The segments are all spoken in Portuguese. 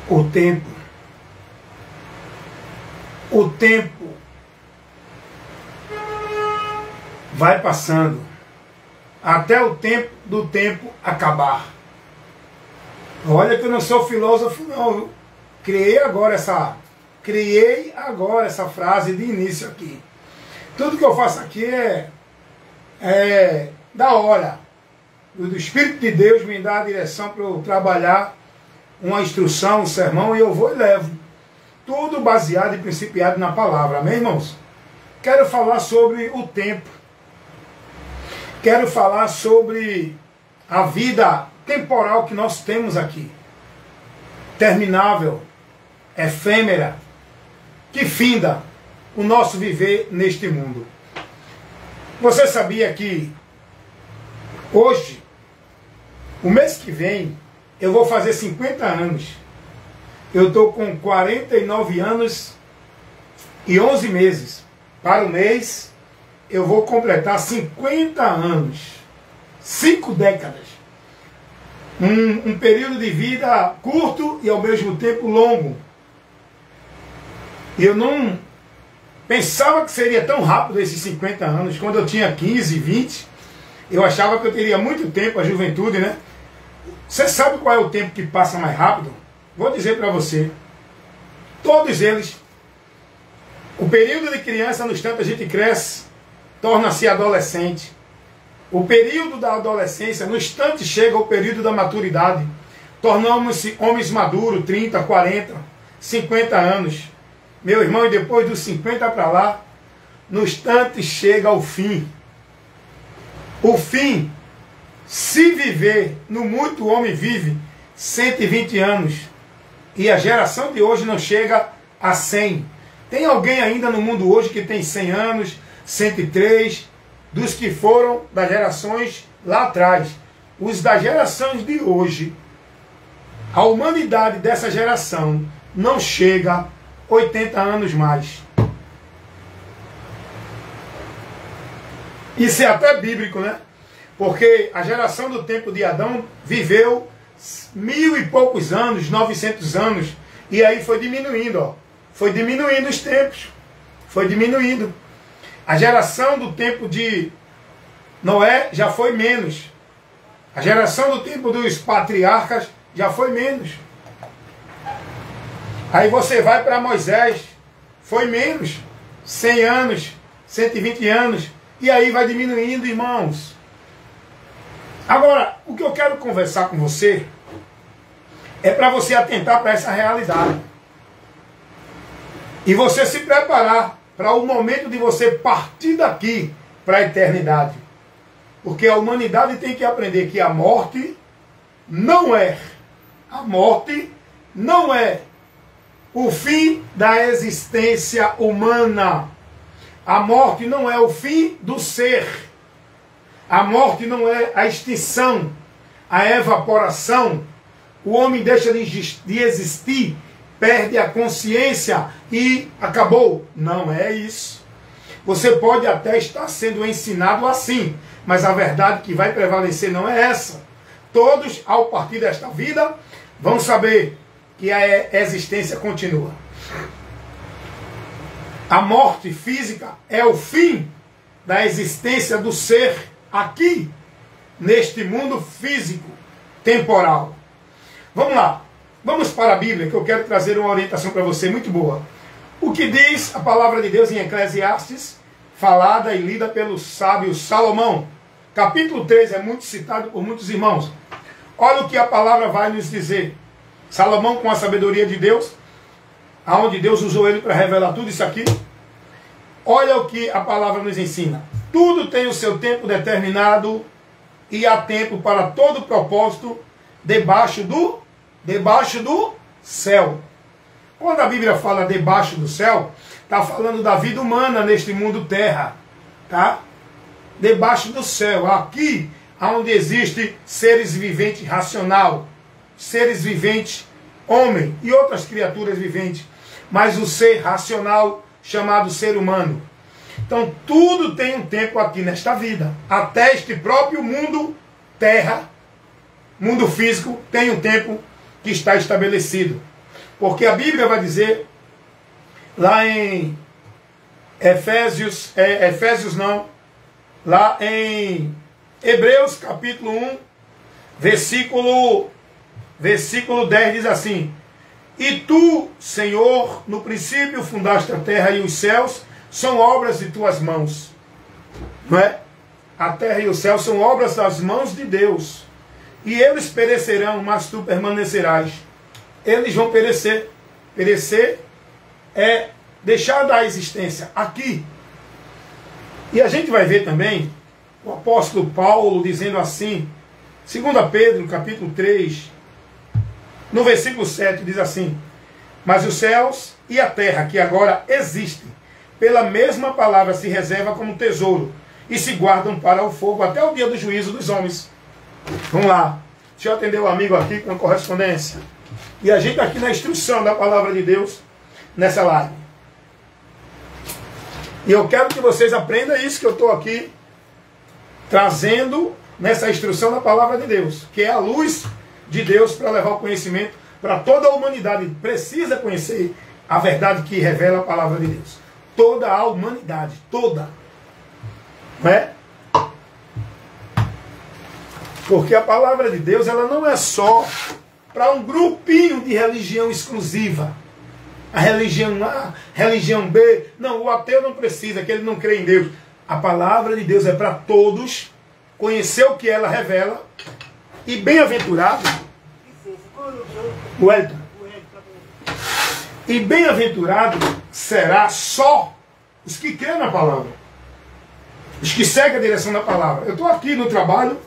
O tempo vai passando até o tempo do tempo acabar. Olha que eu não sou filósofo não, eu criei agora essa frase de início aqui. Tudo que eu faço aqui é da hora. O Espírito de Deus me dá a direção para eu trabalhar uma instrução, um sermão, e eu vou e levo. Tudo baseado e principiado na palavra. Amém, irmãos? Quero falar sobre o tempo. Quero falar sobre a vida temporal que nós temos aqui. Terminável, efêmera, que finda o nosso viver neste mundo. Você sabia que hoje, o mês que vem, eu vou fazer 50 anos. Eu estou com 49 anos e 11 meses. Para o mês, eu vou completar 50 anos. 5 décadas. Um período de vida curto e ao mesmo tempo longo. Eu não pensava que seria tão rápido esses 50 anos. Quando eu tinha 15, 20, eu achava que eu teria muito tempo, a juventude, né? Você sabe qual é o tempo que passa mais rápido? Vou dizer para você. Todos eles. O período de criança, no instante a gente cresce, torna-se adolescente. O período da adolescência, no instante chega o período da maturidade. Tornamos-se homens maduros, 30, 40, 50 anos. Meu irmão, e depois dos 50 para lá, no instante chega o fim. O fim, se viver, no muito o homem vive 120 anos. E a geração de hoje não chega a 100. Tem alguém ainda no mundo hoje que tem 100 anos, 103, dos que foram das gerações lá atrás. Os das gerações de hoje, a humanidade dessa geração não chega a 80 anos mais. Isso é até bíblico, né? Porque a geração do tempo de Adão viveu 1000 e poucos anos, 900 anos, e aí foi diminuindo, ó. Foi diminuindo os tempos. Foi diminuindo. A geração do tempo de Noé já foi menos. A geração do tempo dos patriarcas já foi menos. Aí você vai para Moisés, foi menos. 100 anos, 120 anos. E aí vai diminuindo, irmãos. Agora, o que eu quero conversar com você é para você atentar para essa realidade. E você se preparar para o momento de você partir daqui para a eternidade. Porque a humanidade tem que aprender que a morte não é o fim da existência humana. A morte não é o fim do ser. A morte não é a extinção, a evaporação. O homem deixa de existir, perde a consciência e acabou. Não é isso. Você pode até estar sendo ensinado assim, mas a verdade que vai prevalecer não é essa. Todos, ao partir desta vida, vão saber que a existência continua. A morte física é o fim da existência do ser aqui, neste mundo físico, temporal. Vamos lá. Vamos para a Bíblia, que eu quero trazer uma orientação para você muito boa. O que diz a palavra de Deus em Eclesiastes, falada e lida pelo sábio Salomão. Capítulo 3 é muito citado por muitos irmãos. Olha o que a palavra vai nos dizer. Salomão, com a sabedoria de Deus, aonde Deus usou ele para revelar tudo isso aqui. Olha o que a palavra nos ensina. Tudo tem o seu tempo determinado e há tempo para todo propósito debaixo do céu. Quando a Bíblia fala debaixo do céu, está falando da vida humana neste mundo terra. Tá? Debaixo do céu. Aqui, onde existe seres viventes racional, seres viventes homem e outras criaturas viventes. Mas o ser racional chamado ser humano. Então tudo tem um tempo aqui nesta vida. Até este próprio mundo terra, mundo físico, tem um tempo que está estabelecido. Porque a Bíblia vai dizer, lá em lá em Hebreus capítulo 1, versículo 10 diz assim: e tu, Senhor, no princípio fundaste a terra e os céus são obras de tuas mãos. Não é? A terra e os céus são obras das mãos de Deus. E eles perecerão, mas tu permanecerás. Eles vão perecer. Perecer é deixar da existência aqui. E a gente vai ver também o apóstolo Paulo dizendo assim, 2 Pedro, capítulo 3, no versículo 7, diz assim: mas os céus e a terra, que agora existem, pela mesma palavra se reserva como tesouro, e se guardam para o fogo até o dia do juízo dos homens. Vamos lá. Deixa eu atender o amigo aqui com a correspondência. E a gente aqui na instrução da palavra de Deus, nessa live. E eu quero que vocês aprendam isso que eu estou aqui trazendo nessa instrução da palavra de Deus, que é a luz de Deus para levar o conhecimento para toda a humanidade. Precisa conhecer a verdade que revela a palavra de Deus. Toda a humanidade, toda. Não é? Porque a palavra de Deus, ela não é só para um grupinho de religião exclusiva. A religião A, religião B. Não, o ateu não precisa, que ele não crê em Deus. A palavra de Deus é para todos conhecer o que ela revela. E bem-aventurado, e bem-aventurado será só os que creem na palavra, os que seguem a direção da palavra. Eu estou aqui no trabalho,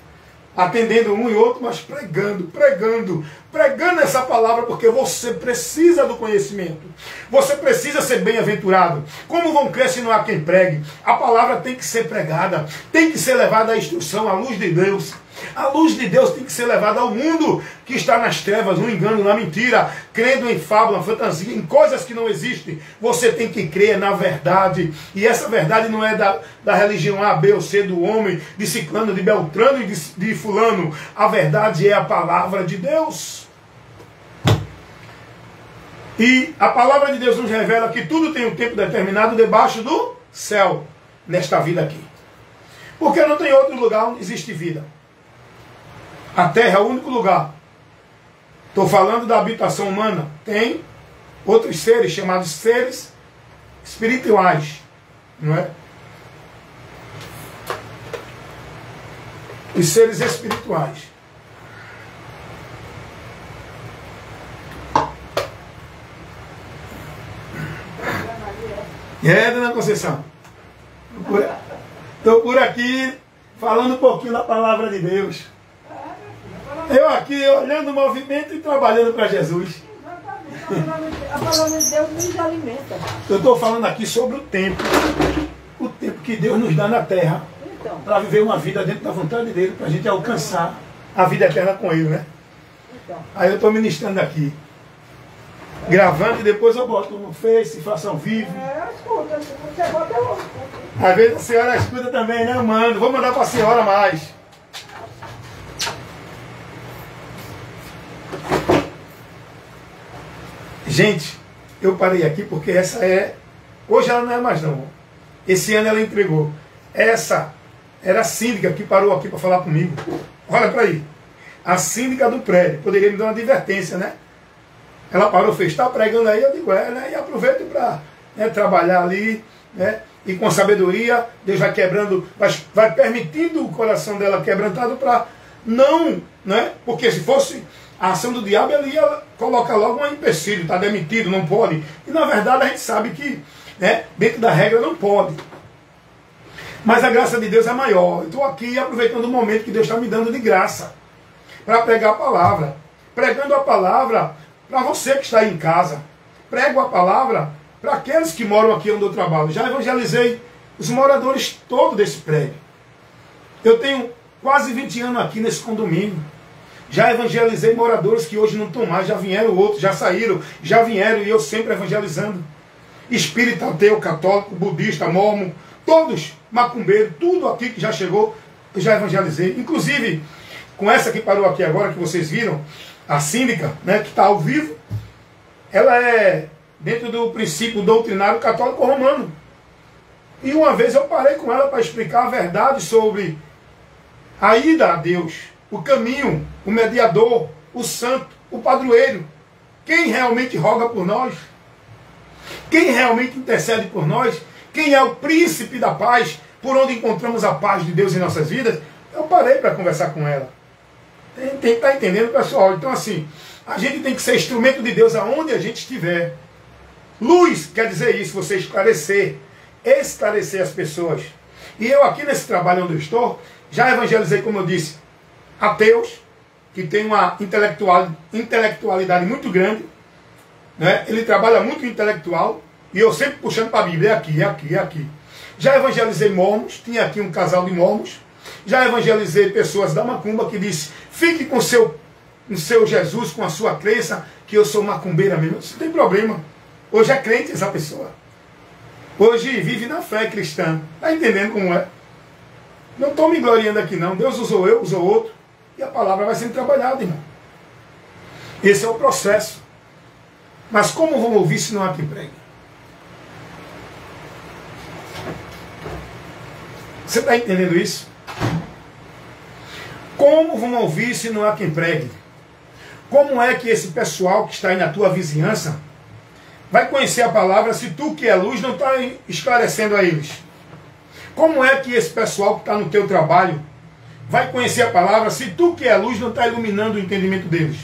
atendendo um e outro, mas pregando essa palavra, porque você precisa do conhecimento. Você precisa ser bem-aventurado. Como vão crer se não há quem pregue? A palavra tem que ser pregada, tem que ser levada à instrução, à luz de Deus. A luz de Deus tem que ser levada ao mundo que está nas trevas, no engano, na mentira, crendo em fábula, na fantasia, em coisas que não existem. Você tem que crer na verdade. E essa verdade não é da religião A, B ou C, do homem, de ciclano, de beltrano e de fulano. A verdade é a palavra de Deus. E a palavra de Deus nos revela que tudo tem um tempo determinado debaixo do céu, nesta vida aqui. Porque não tem outro lugar onde existe vida. A terra é o único lugar. Estou falando da habitação humana. Tem outros seres chamados seres espirituais, não é? Os seres espirituais. Dona Conceição? Estou por aqui falando um pouquinho da palavra de Deus. Eu aqui olhando o movimento e trabalhando para Jesus. Exatamente. A palavra de Deus nos alimenta. Eu estou falando aqui sobre o tempo. O tempo que Deus nos dá na terra. Então. Para viver uma vida dentro da vontade dele. Para a gente alcançar a vida eterna com ele, né? Então. Aí eu estou ministrando aqui. Gravando e depois eu boto no Face, faço ao vivo. Escuta. Você bota eu. Às vezes a senhora escuta também, né? Eu mando. Vou mandar para a senhora mais. Gente, eu parei aqui porque essa é... Hoje ela não é mais não. Esse ano ela entregou. Essa era a síndica que parou aqui para falar comigo. Olha para aí. A síndica do prédio. Poderia me dar uma advertência, né? Ela parou, fez, está pregando aí, eu digo, né? E aproveito para trabalhar ali, né? E com sabedoria, Deus vai quebrando, vai permitindo o coração dela quebrantado para não, né? Porque se fosse a ação do diabo, ele ia colocar logo um empecilho, está demitido, não pode. E na verdade a gente sabe que, né, dentro da regra não pode. Mas a graça de Deus é maior. Eu estou aqui aproveitando o momento que Deus está me dando de graça para pregar a palavra. Pregando a palavra para você que está aí em casa. Prego a palavra para aqueles que moram aqui onde eu trabalho. Já evangelizei os moradores todos desse prédio. Eu tenho quase 20 anos aqui nesse condomínio. Já evangelizei moradores que hoje não estão mais, já vieram outros, já saíram, já vieram e eu sempre evangelizando. Espírita, ateu, católico, budista, mormon, todos, macumbeiro, tudo aqui que já chegou, eu já evangelizei. Inclusive, com essa que parou aqui agora, que vocês viram, a síndica, né, que está ao vivo, ela é dentro do princípio doutrinário católico romano. E uma vez eu parei com ela para explicar a verdade sobre a ida a Deus, o caminho, o mediador, o santo, o padroeiro. Quem realmente roga por nós? Quem realmente intercede por nós? Quem é o príncipe da paz? Por onde encontramos a paz de Deus em nossas vidas? Eu parei para conversar com ela. Tem que estar entendendo, pessoal. Então assim, a gente tem que ser instrumento de Deus aonde a gente estiver. Luz quer dizer isso, você esclarecer as pessoas. E eu aqui nesse trabalho onde eu estou, já evangelizei, como eu disse, ateus, que tem uma intelectualidade muito grande, né? Ele trabalha muito intelectual, e eu sempre puxando para a Bíblia, é aqui, é aqui, é aqui. Já evangelizei mormons, tinha aqui um casal de mormons, já evangelizei pessoas da macumba que disse, fique com o seu Jesus, com a sua crença, que eu sou macumbeira mesmo. Isso não tem problema. Hoje é crente essa pessoa. Hoje vive na fé cristã. Está entendendo como é? Não estou me gloriando aqui não. Deus usou eu, usou outro. E a palavra vai sendo trabalhada, irmão. Esse é o processo. Mas como vão ouvir se não há quem pregue? Você está entendendo isso? Como vão ouvir se não há quem pregue? Como é que esse pessoal que está aí na tua vizinhança vai conhecer a palavra se tu que é luz não está esclarecendo a eles? Como é que esse pessoal que está no teu trabalho vai conhecer a palavra se tu que é luz não está iluminando o entendimento deles?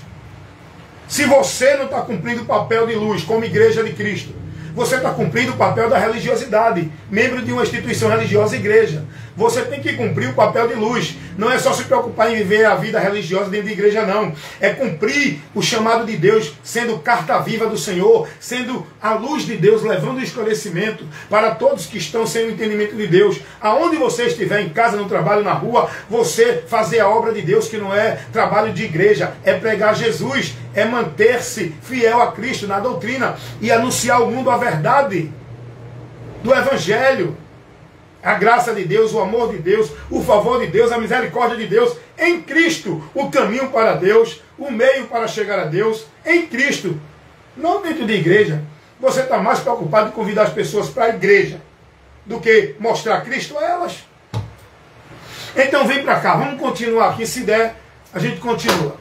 Se você não está cumprindo o papel de luz como igreja de Cristo, você está cumprindo o papel da religiosidade, membro de uma instituição religiosa, igreja. Você tem que cumprir o papel de luz. Não é só se preocupar em viver a vida religiosa dentro da igreja, não. É cumprir o chamado de Deus, sendo carta viva do Senhor, sendo a luz de Deus, levando o esclarecimento para todos que estão sem o entendimento de Deus. Aonde você estiver, em casa, no trabalho, na rua, você fazer a obra de Deus, que não é trabalho de igreja, é pregar Jesus, é manter-se fiel a Cristo na doutrina e anunciar ao mundo a verdade do Evangelho. A graça de Deus, o amor de Deus, o favor de Deus, a misericórdia de Deus em Cristo, o caminho para Deus, o meio para chegar a Deus em Cristo, não dentro de igreja. Você está mais preocupado em convidar as pessoas para a igreja do que mostrar Cristo a elas. Então vem para cá, vamos continuar aqui, se der, a gente continua.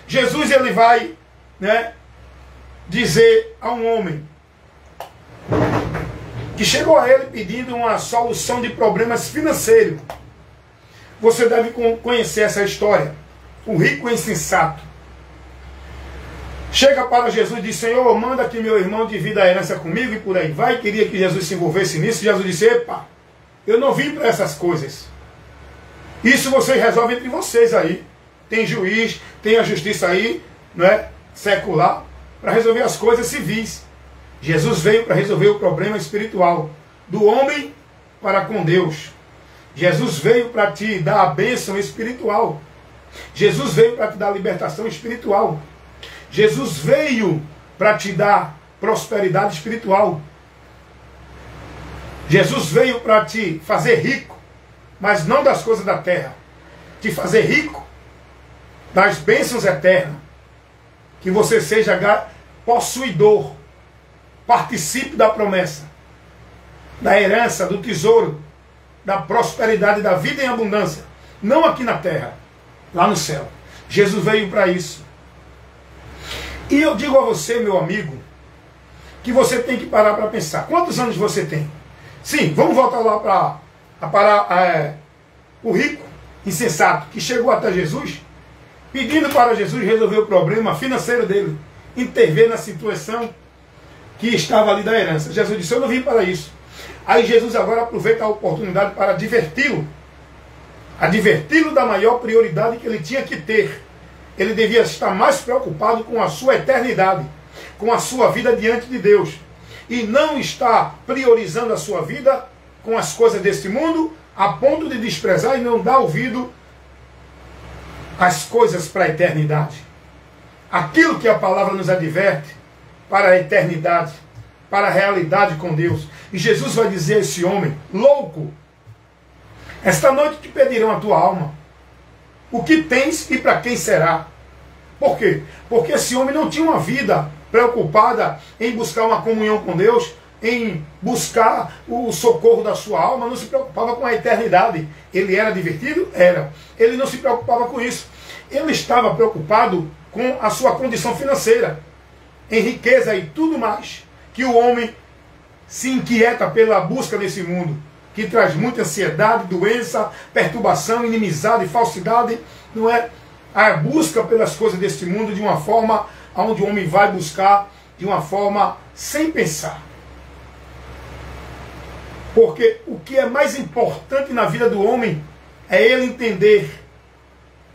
Jesus, ele vai, né, dizer a um homem que chegou a ele pedindo uma solução de problemas financeiros. Você deve conhecer essa história. O rico insensato chega para Jesus e diz, Senhor, manda que meu irmão divida a herança comigo, e por aí vai. Queria que Jesus se envolvesse nisso. Jesus disse, epa, eu não vim para essas coisas. Isso vocês resolvem entre vocês aí. Tem juiz, tem a justiça aí, não é, secular, para resolver as coisas civis. Jesus veio para resolver o problema espiritual do homem para com Deus. Jesus veio para te dar a bênção espiritual. Jesus veio para te dar a libertação espiritual. Jesus veio para te dar prosperidade espiritual. Jesus veio para te fazer rico, mas não das coisas da terra. Te fazer rico das bênçãos eternas. Que você seja possuidor. Participe da promessa, da herança, do tesouro, da prosperidade, da vida em abundância. Não aqui na terra, lá no céu. Jesus veio para isso. E eu digo a você, meu amigo, que você tem que parar para pensar. Quantos anos você tem? Sim, vamos voltar lá para o rico insensato que chegou até Jesus, pedindo para Jesus resolver o problema financeiro dele, intervir na situação que estava ali da herança. Jesus disse, eu não vim para isso. Aí Jesus agora aproveita a oportunidade para adverti-lo. Adverti-lo da maior prioridade que ele tinha que ter. Ele devia estar mais preocupado com a sua eternidade, com a sua vida diante de Deus. E não está priorizando a sua vida com as coisas deste mundo, a ponto de desprezar e não dar ouvido às coisas para a eternidade. Aquilo que a palavra nos adverte, para a eternidade, para a realidade com Deus. E Jesus vai dizer a esse homem, louco, esta noite te pedirão a tua alma. O que tens e para quem será? Por quê? Porque esse homem não tinha uma vida preocupada em buscar uma comunhão com Deus, em buscar o socorro da sua alma, não se preocupava com a eternidade. Ele era divertido? Era. Ele não se preocupava com isso. Ele estava preocupado com a sua condição financeira, em riqueza e tudo mais, que o homem se inquieta pela busca desse mundo, que traz muita ansiedade, doença, perturbação, inimizade, falsidade, não é? A busca pelas coisas deste mundo de uma forma onde o homem vai buscar de uma forma sem pensar. Porque o que é mais importante na vida do homem é ele entender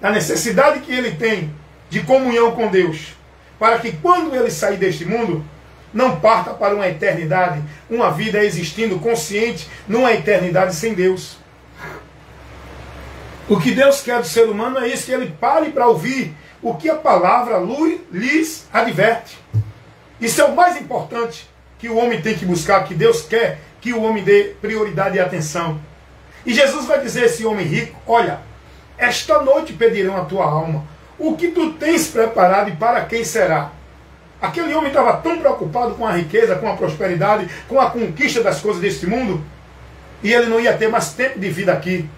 a necessidade que ele tem de comunhão com Deus, para que quando ele sair deste mundo, não parta para uma eternidade, uma vida existindo consciente numa eternidade sem Deus. O que Deus quer do ser humano é isso, que ele pare para ouvir o que a palavra lhes adverte. Isso é o mais importante que o homem tem que buscar, que Deus quer que o homem dê prioridade e atenção. E Jesus vai dizer a esse homem rico: olha, esta noite pedirão a tua alma. O que tu tens preparado e para quem será? Aquele homem estava tão preocupado com a riqueza, com a prosperidade, com a conquista das coisas deste mundo, e ele não ia ter mais tempo de vida aqui.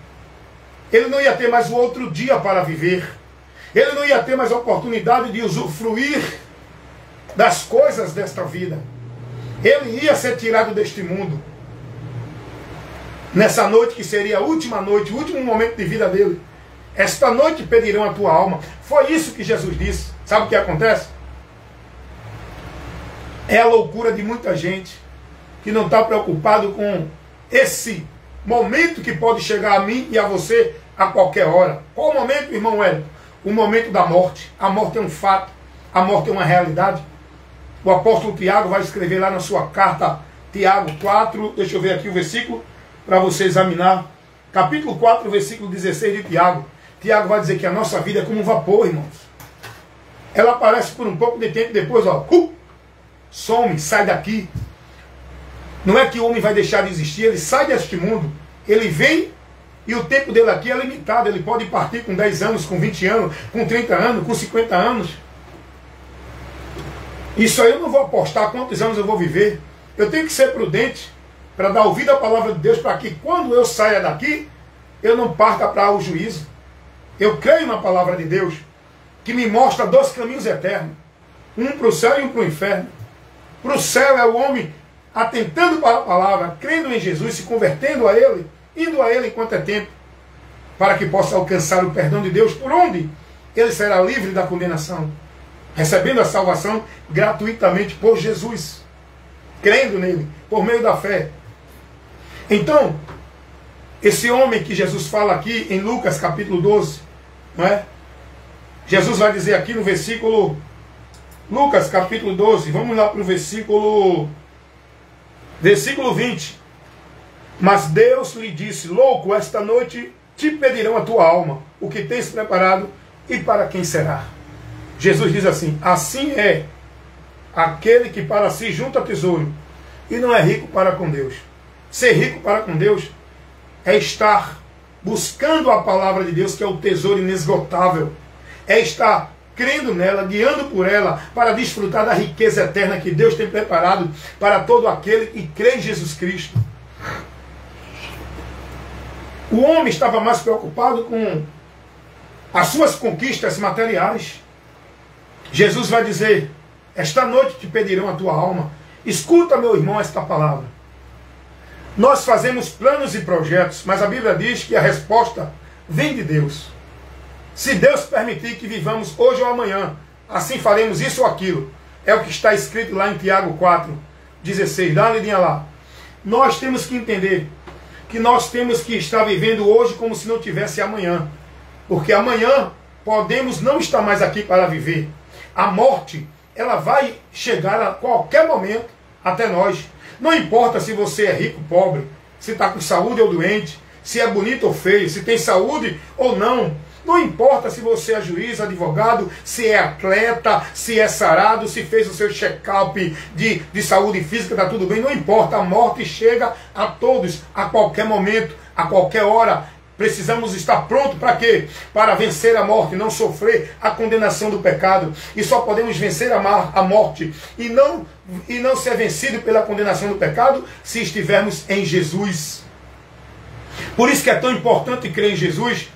Ele não ia ter mais o outro dia para viver. Ele não ia ter mais oportunidade de usufruir das coisas desta vida. Ele ia ser tirado deste mundo. Nessa noite que seria a última noite, o último momento de vida dele. Esta noite pedirão a tua alma. Foi isso que Jesus disse. Sabe o que acontece? É a loucura de muita gente que não está preocupado com esse momento que pode chegar a mim e a você a qualquer hora. Qual o momento, irmão Hélio? O momento da morte. A morte é um fato. A morte é uma realidade. O apóstolo Tiago vai escrever lá na sua carta, Tiago 4, deixa eu ver aqui o versículo, para você examinar. Capítulo 4, versículo 16 de Tiago. Tiago vai dizer que a nossa vida é como um vapor, irmãos. Ela aparece por um pouco de tempo, depois, ó, some, sai daqui. Não é que o homem vai deixar de existir, ele sai deste mundo, ele vem e o tempo dele aqui é limitado. Ele pode partir com 10 anos, com 20 anos, com 30 anos, com 50 anos. Isso aí eu não vou apostar quantos anos eu vou viver. Eu tenho que ser prudente para dar ouvido à palavra de Deus, para que quando eu saia daqui, eu não parta para o juízo. Eu creio na palavra de Deus, que me mostra 2 caminhos eternos. Um para o céu e um para o inferno. Para o céu é o homem atentando para a palavra, crendo em Jesus, se convertendo a Ele, indo a Ele enquanto é tempo, para que possa alcançar o perdão de Deus, por onde ele será livre da condenação, recebendo a salvação gratuitamente por Jesus, crendo nele, por meio da fé. Então, esse homem que Jesus fala aqui em Lucas capítulo 12, não é? Jesus vai dizer aqui no versículo, Lucas capítulo 12, vamos lá para o versículo 20. Mas Deus lhe disse: louco, esta noite te pedirão a tua alma, o que tens preparado e para quem será. Jesus diz assim: assim é aquele que para si junta tesouro e não é rico para com Deus. Ser rico para com Deus é estar buscando a palavra de Deus, que é o tesouro inesgotável. É estar crendo nela, guiando por ela, para desfrutar da riqueza eterna que Deus tem preparado para todo aquele que crê em Jesus Cristo. O homem estava mais preocupado com as suas conquistas materiais. Jesus vai dizer: esta noite te pedirão a tua alma. Escuta, meu irmão, esta palavra. Nós fazemos planos e projetos, mas a Bíblia diz que a resposta vem de Deus. Se Deus permitir que vivamos hoje ou amanhã, assim faremos isso ou aquilo. É o que está escrito lá em Tiago 4:16. Dá uma lidinha lá. Nós temos que entender que nós temos que estar vivendo hoje como se não tivesse amanhã. Porque amanhã podemos não estar mais aqui para viver. A morte, ela vai chegar a qualquer momento até nós. Não importa se você é rico ou pobre, se está com saúde ou doente, se é bonito ou feio, se tem saúde ou não. Não importa se você é juiz, advogado, se é atleta, se é sarado, se fez o seu check-up de saúde física, está tudo bem. Não importa, a morte chega a todos, a qualquer momento, a qualquer hora. Precisamos estar prontos para quê? Para vencer a morte, não sofrer a condenação do pecado. E só podemos vencer a morte e não ser vencido pela condenação do pecado se estivermos em Jesus. Por isso que é tão importante crer em Jesus,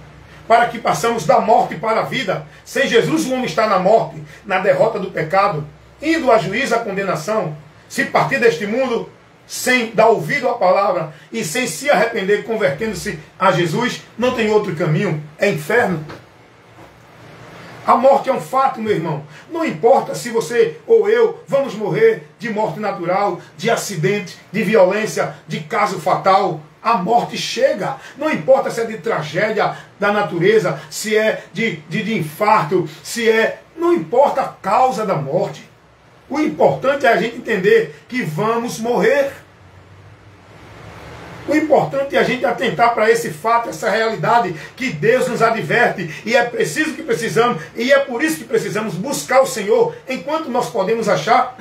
para que passamos da morte para a vida. Sem Jesus o homem está na morte, na derrota do pecado, indo a juízo, a condenação. Se partir deste mundo sem dar ouvido à palavra e sem se arrepender, convertendo-se a Jesus, não tem outro caminho, é inferno. A morte é um fato, meu irmão. Não importa se você ou eu vamos morrer de morte natural, de acidente, de violência, de caso fatal. A morte chega. Não importa se é de tragédia da natureza, se é de infarto, se é... Não importa a causa da morte. O importante é a gente entender que vamos morrer. O importante é a gente atentar para esse fato, essa realidade que Deus nos adverte. E é preciso que precisamos, e é por isso que precisamos buscar o Senhor enquanto nós podemos achar.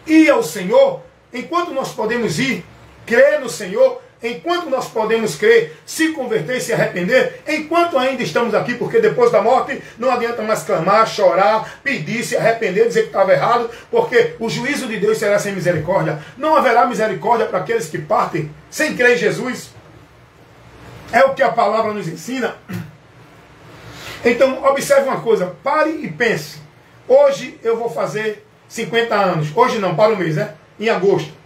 Ir ao Senhor enquanto nós podemos ir. Crer no Senhor enquanto nós podemos crer, se converter e se arrepender, enquanto ainda estamos aqui, porque depois da morte não adianta mais clamar, chorar, pedir, se arrepender, dizer que estava errado, porque o juízo de Deus será sem misericórdia. Não haverá misericórdia para aqueles que partem sem crer em Jesus. É o que a palavra nos ensina. Então, observe uma coisa, pare e pense. Hoje eu vou fazer 50 anos. Hoje não, para o mês, né? Em agosto.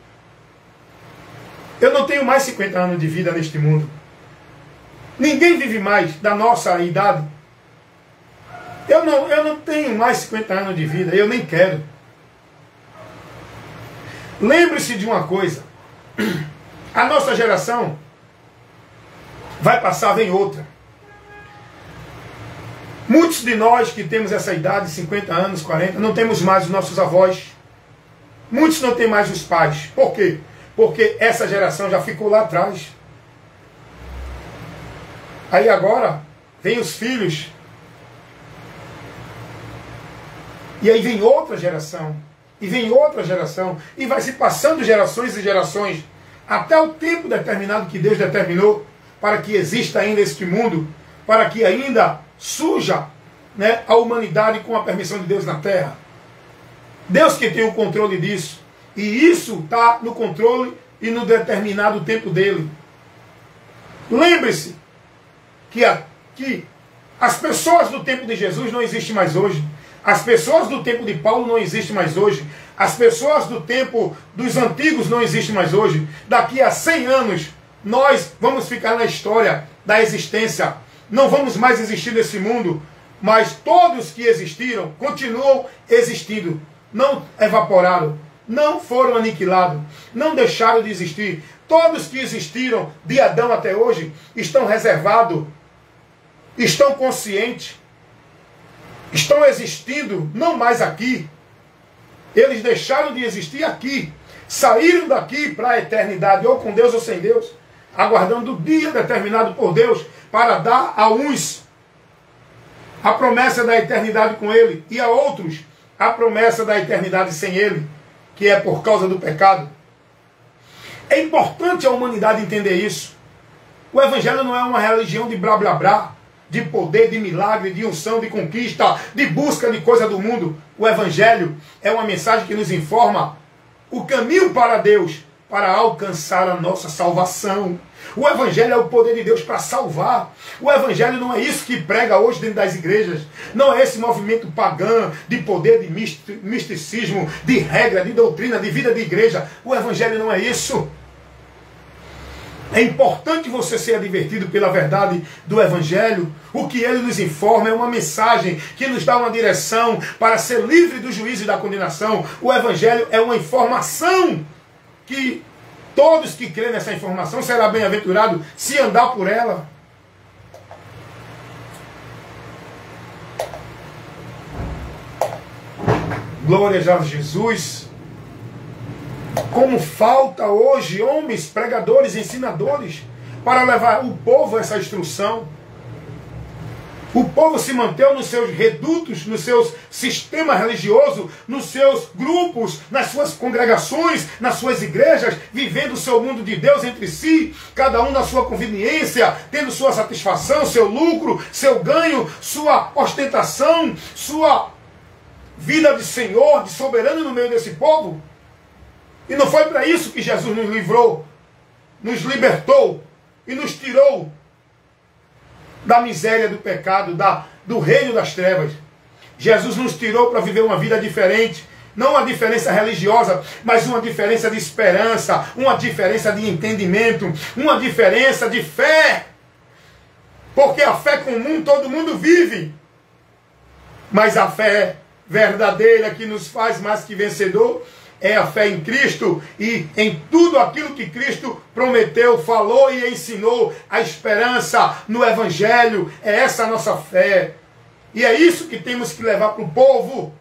Eu não tenho mais 50 anos de vida neste mundo. Ninguém vive mais da nossa idade. Eu não tenho mais 50 anos de vida. Eu nem quero. Lembre-se de uma coisa. A nossa geração vai passar, vem outra. Muitos de nós que temos essa idade, 50 anos, 40, não temos mais os nossos avós. Muitos não têm mais os pais. Por quê? Porque essa geração já ficou lá atrás. Aí agora, vem os filhos. E aí vem outra geração. E vem outra geração. E vai se passando gerações e gerações. Até o tempo determinado que Deus determinou. Para que exista ainda este mundo. Para que ainda surja, né, a humanidade com a permissão de Deus na terra. Deus que tem o controle disso. E isso está no controle e no determinado tempo dele. Lembre-se que as pessoas do tempo de Jesus não existem mais hoje. As pessoas do tempo de Paulo não existem mais hoje. As pessoas do tempo dos antigos não existem mais hoje. Daqui a 100 anos, nós vamos ficar na história da existência. Não vamos mais existir nesse mundo. Mas todos que existiram continuam existindo. Não evaporaram. Não foram aniquilados, não deixaram de existir. Todos que existiram de Adão até hoje estão reservados, estão conscientes, estão existindo, não mais aqui. Eles deixaram de existir aqui, saíram daqui para a eternidade, ou com Deus ou sem Deus, aguardando o dia determinado por Deus para dar a uns a promessa da eternidade com Ele e a outros a promessa da eternidade sem Ele, que é por causa do pecado. É importante a humanidade entender isso. O Evangelho não é uma religião de blá blá blá, de poder, de milagre, de unção, de conquista, de busca de coisa do mundo. O Evangelho é uma mensagem que nos informa o caminho para Deus, para alcançar a nossa salvação. O Evangelho é o poder de Deus para salvar. O Evangelho não é isso que prega hoje dentro das igrejas. Não é esse movimento pagão de poder, de misticismo, de regra, de doutrina, de vida de igreja. O Evangelho não é isso. É importante você ser advertido pela verdade do Evangelho. O que ele nos informa é uma mensagem que nos dá uma direção para ser livre do juízo e da condenação. O Evangelho é uma informação que todos que crêem nessa informação será bem-aventurado se andar por ela. Glórias a Jesus. Como falta hoje homens, pregadores, ensinadores para levar o povo a essa instrução. O povo se manteve nos seus redutos, nos seus sistemas religiosos, nos seus grupos, nas suas congregações, nas suas igrejas, vivendo o seu mundo de Deus entre si, cada um na sua conveniência, tendo sua satisfação, seu lucro, seu ganho, sua ostentação, sua vida de Senhor, de soberano no meio desse povo. E não foi para isso que Jesus nos livrou, nos libertou e nos tirou da miséria do pecado, do reino das trevas. Jesus nos tirou para viver uma vida diferente. Não uma diferença religiosa, mas uma diferença de esperança, uma diferença de entendimento, uma diferença de fé. Porque a fé comum todo mundo vive. Mas a fé verdadeira que nos faz mais que vencedor é a fé em Cristo e em tudo aquilo que Cristo prometeu, falou e ensinou. A esperança no Evangelho, é essa a nossa fé. E é isso que temos que levar para o povo,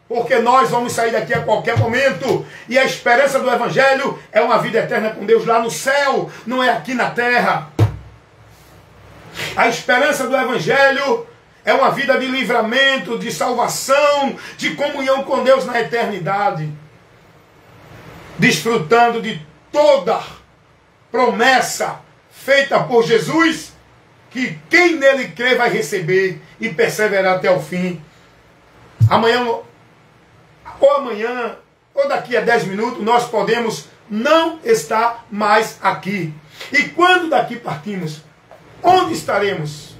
porque nós vamos sair daqui a qualquer momento. E a esperança do Evangelho é uma vida eterna com Deus lá no céu, não é aqui na terra. A esperança do Evangelho é uma vida de livramento, de salvação, de comunhão com Deus na eternidade, desfrutando de toda promessa feita por Jesus, que quem nele crê vai receber e perseverar até o fim. Amanhã, ou daqui a 10 minutos, nós podemos não estar mais aqui. E quando daqui partimos, onde estaremos?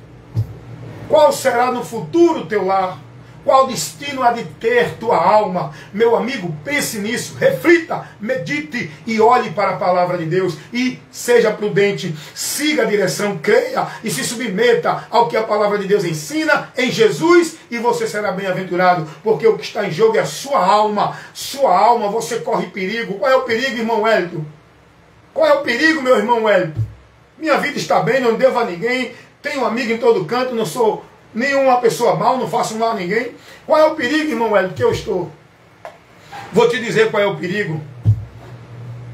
Qual será no futuro o teu lar? Qual destino há de ter tua alma? Meu amigo, pense nisso, reflita, medite e olhe para a palavra de Deus. E seja prudente, siga a direção, creia e se submeta ao que a palavra de Deus ensina em Jesus e você será bem-aventurado. Porque o que está em jogo é a sua alma. Sua alma, você corre perigo. Qual é o perigo, irmão Wellington? Qual é o perigo, meu irmão Wellington? Minha vida está bem, não devo a ninguém. Tenho amigo em todo canto, não sou nenhuma pessoa mal, não faço mal a ninguém. Qual é o perigo, irmão Hélio, que eu estou? Vou te dizer qual é o perigo.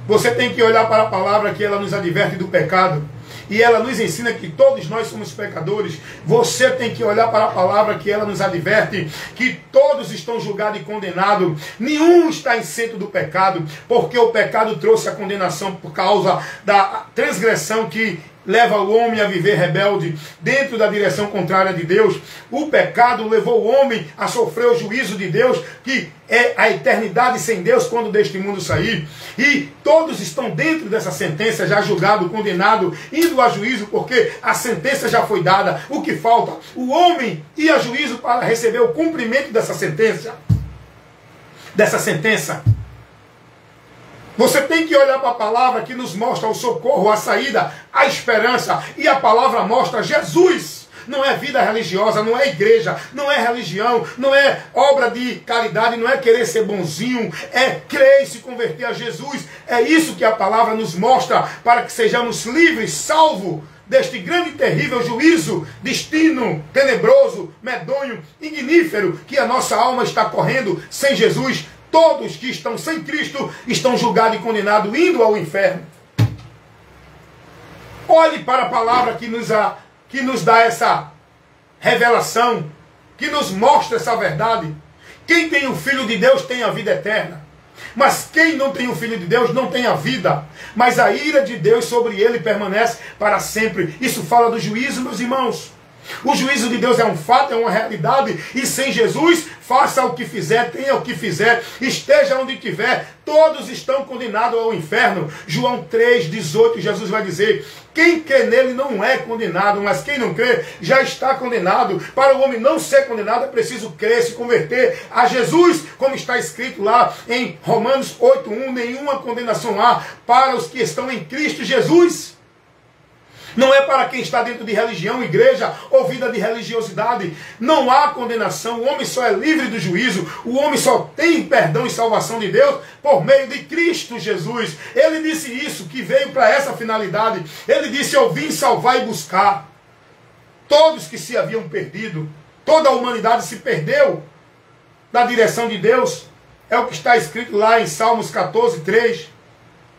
Você tem que olhar para a palavra que ela nos adverte do pecado. E ela nos ensina que todos nós somos pecadores. Você tem que olhar para a palavra que ela nos adverte que todos estão julgados e condenados. Nenhum está isento do pecado, porque o pecado trouxe a condenação por causa da transgressão que leva o homem a viver rebelde dentro da direção contrária de Deus. O pecado levou o homem a sofrer o juízo de Deus, que é a eternidade sem Deus quando deste mundo sair. E todos estão dentro dessa sentença, já julgado, condenado, indo a juízo, porque a sentença já foi dada. O que falta? O homem ir a juízo para receber o cumprimento dessa sentença. Você tem que olhar para a palavra que nos mostra o socorro, a saída, a esperança. E a palavra mostra Jesus. Não é vida religiosa, não é igreja, não é religião, não é obra de caridade, não é querer ser bonzinho, é crer e se converter a Jesus. É isso que a palavra nos mostra, para que sejamos livres, salvos deste grande e terrível juízo, destino tenebroso, medonho, ignífero, que a nossa alma está correndo sem Jesus. Todos que estão sem Cristo estão julgados e condenados, indo ao inferno. Olhe para a palavra que nos dá essa revelação, que nos mostra essa verdade. Quem tem o Filho de Deus tem a vida eterna. Mas quem não tem o Filho de Deus não tem a vida. Mas a ira de Deus sobre ele permanece para sempre. Isso fala do juízo, meus irmãos. O juízo de Deus é um fato, é uma realidade. E sem Jesus, faça o que fizer, tenha o que fizer, esteja onde estiver, todos estão condenados ao inferno. João 3,18, Jesus vai dizer: quem crê nele não é condenado, mas quem não crê já está condenado. Para o homem não ser condenado é preciso crer, se converter a Jesus, como está escrito lá em Romanos 8,1, nenhuma condenação há para os que estão em Cristo Jesus. Não é para quem está dentro de religião, igreja ou vida de religiosidade. Não há condenação. O homem só é livre do juízo. O homem só tem perdão e salvação de Deus por meio de Cristo Jesus. Ele disse isso, que veio para essa finalidade. Ele disse: eu vim salvar e buscar todos que se haviam perdido. Toda a humanidade se perdeu da direção de Deus. É o que está escrito lá em Salmos 14:3.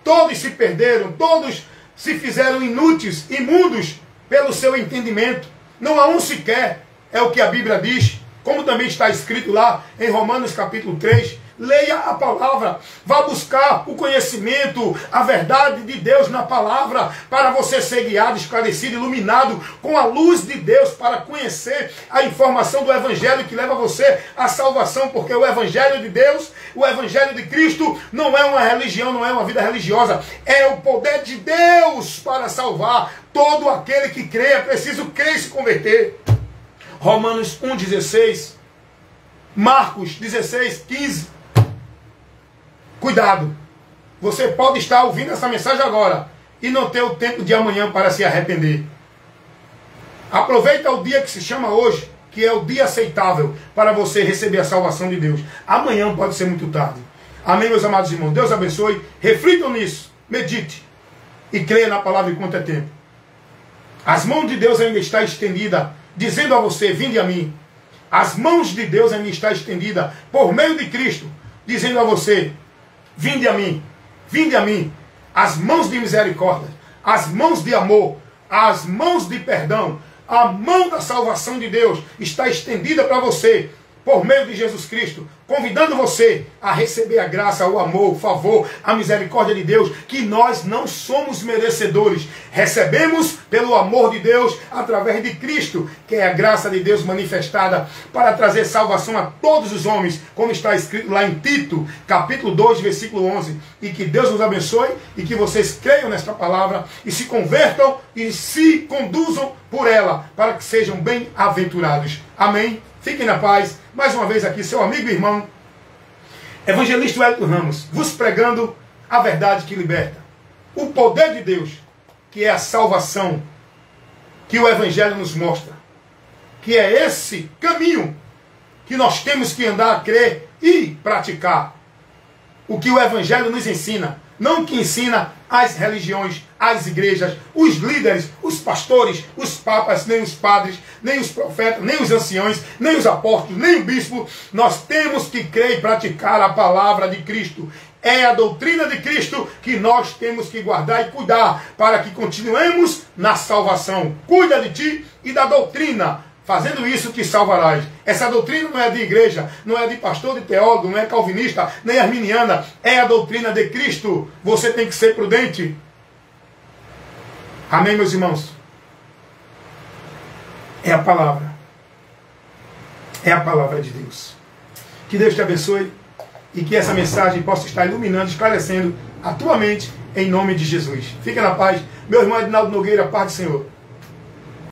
Todos se perderam, todos se fizeram inúteis, imundos pelo seu entendimento. Não há um sequer, é o que a Bíblia diz, como também está escrito lá em Romanos capítulo 3. Leia a palavra, vá buscar o conhecimento, a verdade de Deus na palavra, para você ser guiado, esclarecido, iluminado com a luz de Deus, para conhecer a informação do Evangelho que leva você à salvação, porque o Evangelho de Deus, o Evangelho de Cristo, não é uma religião, não é uma vida religiosa, é o poder de Deus para salvar todo aquele que crê. É preciso crer e se converter. Romanos 1,16, Marcos 16,15. Cuidado, você pode estar ouvindo essa mensagem agora e não ter o tempo de amanhã para se arrepender. Aproveita o dia que se chama hoje, que é o dia aceitável para você receber a salvação de Deus. Amanhã pode ser muito tarde. Amém, meus amados irmãos? Deus abençoe. Reflitam nisso, medite e creia na palavra enquanto é tempo. As mãos de Deus ainda está estendida, dizendo a você, vinde a mim. As mãos de Deus ainda está estendida por meio de Cristo, dizendo a você, vinde a mim, vinde a mim. As mãos de misericórdia, as mãos de amor, as mãos de perdão, a mão da salvação de Deus está estendida para você, por meio de Jesus Cristo, convidando você a receber a graça, o amor, o favor, a misericórdia de Deus, que nós não somos merecedores. Recebemos pelo amor de Deus, através de Cristo, que é a graça de Deus manifestada para trazer salvação a todos os homens, como está escrito lá em Tito, capítulo 2, versículo 11. E que Deus nos abençoe e que vocês creiam nesta palavra e se convertam e se conduzam por ela, para que sejam bem-aventurados. Amém? Fiquem na paz. Mais uma vez aqui, seu amigo e irmão, Evangelista Wellington Ramos, vos pregando a verdade que liberta. O poder de Deus, que é a salvação, que o Evangelho nos mostra. Que é esse caminho que nós temos que andar, crer e praticar. O que o Evangelho nos ensina. Não o que ensina as religiões, as igrejas, os líderes, os pastores, os papas, nem os padres, nem os profetas, nem os anciões, nem os apóstolos, nem o bispo. Nós temos que crer e praticar a palavra de Cristo. É a doutrina de Cristo que nós temos que guardar e cuidar para que continuemos na salvação. Cuida de ti e da doutrina. Fazendo isso te salvarás. Essa doutrina não é de igreja, não é de pastor, de teólogo, não é calvinista, nem arminiana. É a doutrina de Cristo. Você tem que ser prudente. Amém, meus irmãos? É a palavra. É a palavra de Deus. Que Deus te abençoe e que essa mensagem possa estar iluminando, esclarecendo a tua mente em nome de Jesus. Fica na paz. Meu irmão Edinaldo Nogueira, paz do Senhor.